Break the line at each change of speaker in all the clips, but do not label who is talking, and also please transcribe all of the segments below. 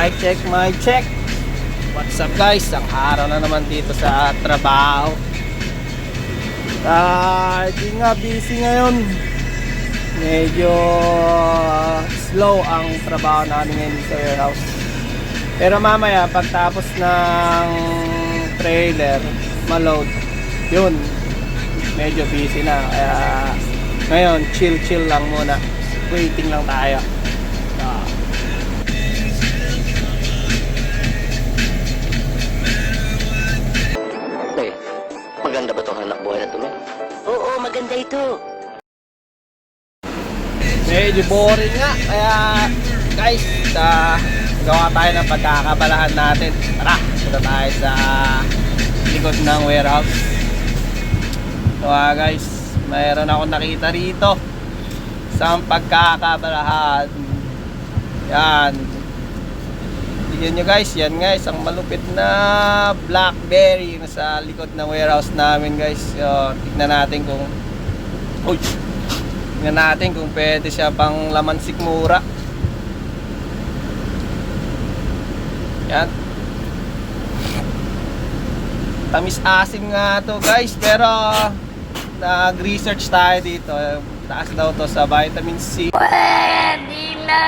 Mic check, mic check. What's up guys? Ang araw na naman dito sa trabaho. Hindi nga busy ngayon. Medyo slow ang trabaho namin ngayon sa warehouse. Pero mamaya pagtapos ng trailer ma-load, yun, medyo busy na. Kaya ngayon chill lang muna. Waiting lang tayo.
Maganda ba itong hanap buhay na ito, Oo, maganda ito.
Medyo boring nga. Kaya guys, gawa tayo ng pagkakabalahan natin. Tara, punta tayo sa likod ng warehouse. So guys, mayroon akong nakita rito sa pagkakabalahan. Yan. Tignan nyo guys, yan guys, ang malupit na blackberry na sa likod ng warehouse namin guys. So, tignan natin kung pwede siya pang laman sikmura. Yan. Tamis asim nga to guys, pero nag-research tayo dito. Taas daw to sa vitamin C.
Pwede na!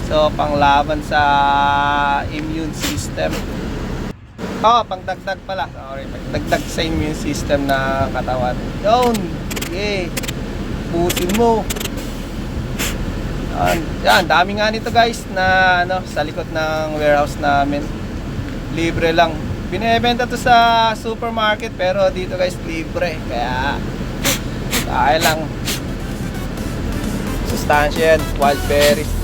So, panglaban sa immune system. Pangdagdag pala. Sorry, pangdagdag sa immune system na katawan. Yun! Sige! Butin mo! Yan, dami nga nito guys na sa likod ng warehouse namin. Libre lang. Binebenta to sa supermarket pero dito guys libre. Kaya lang. Sustansya yan, wild berries.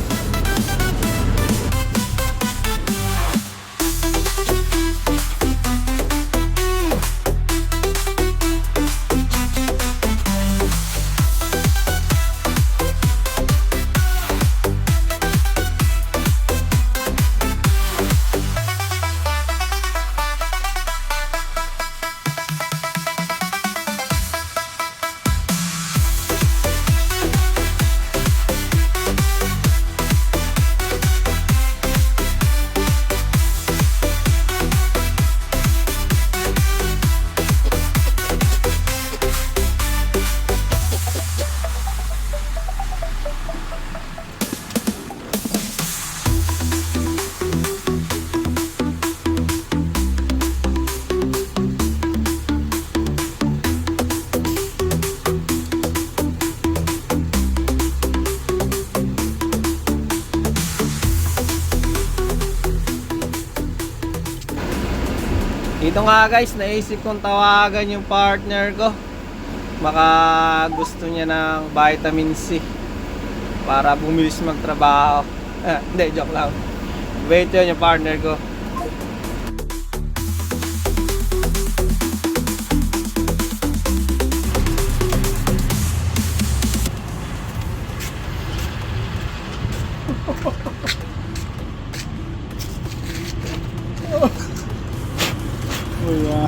Dito nga guys, naisip kong tawagan yung partner ko. Baka gusto niya ng vitamin C para bumilis magtrabaho. Hindi, joke lang. Wait yun yung partner ko.
Oh yeah.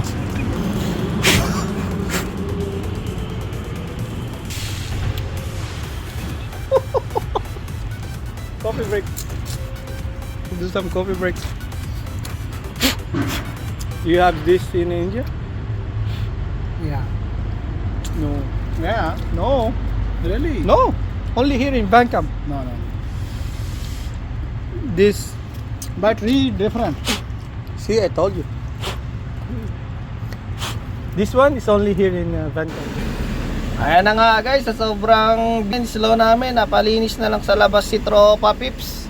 Coffee break. Do some coffee breaks. You have this in India?
Yeah.
No.
Yeah. No. Really?
No. Only here in Bangkok.
No.
This.
But really different.
See, I told you. This one is only here in Bangkok. Ayan na nga guys, sa sobrang slow namin, napalinis na lang sa labas si Tropa Pips.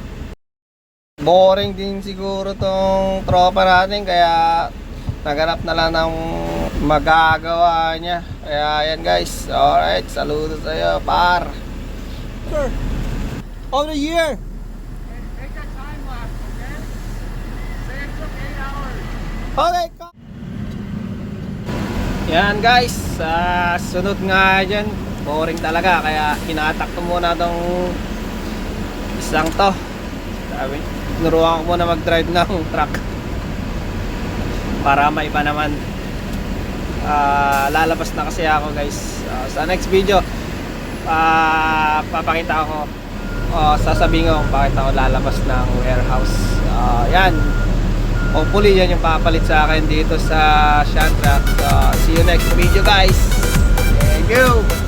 Boring din siguro tong tropa natin, kaya naganap na lang ng magagawa niya. Kaya ayan guys, alright, saludo sa'yo par. Sir, over the year.
Take that time lapse, okay? Say it took 8 hours.
Okay. Yan guys, sunod nga dyan, boring talaga, kaya hinatak ko muna tong isang to. Sabi, nuruan ko muna mag-drive ng truck para maiba naman. Lalabas na kasi ako guys. Sa next video papakita ko sasabihin ko kung bakit ako lalabas ng warehouse. Yan, hopefully yan yung papalit sa akin dito sa Shantrack. See you next video guys. Thank you.